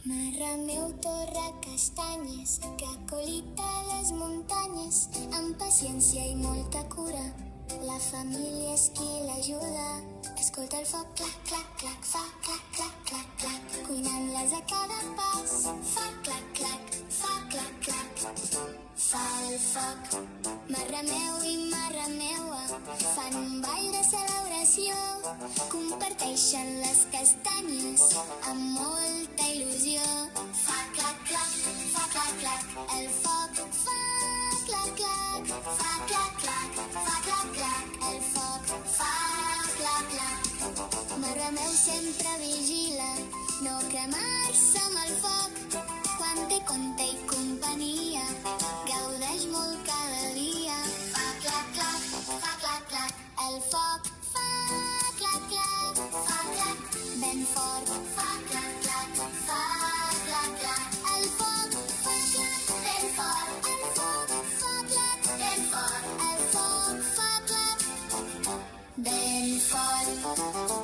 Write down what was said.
Mare meu torra castanyes, que colita les muntanyes, amb paciència i molta cura. La família és qui l'ajuda. Escolta el foc, clac, clac, clac, fa clac, clac, clac, clac. Cuinant-les a cada pas, fa clac, clac, fa clac, clac. Fa el foc, mare meu i mare meua, fan un ball de celebració. Comparteixen les castanyes amb molta il·lusió. Fa clac, clac, fa clac, clac, el foc fa clac, clac, fa clac, clac, fa clac, clac, el foc fa clac, clac. Mare meu sempre vigila no cremar-se amb el foc. Quan té compte i companyia, gaudeix molt cada dia. Fa clac, clac, fa clac, clac, el foc fa clac, clac, fa clac, ben fort. Fa clac, clac, fa clac, clac, el foc fa clac, ben fort. El foc fa clac, ben fort. El foc fa clac, ben fort.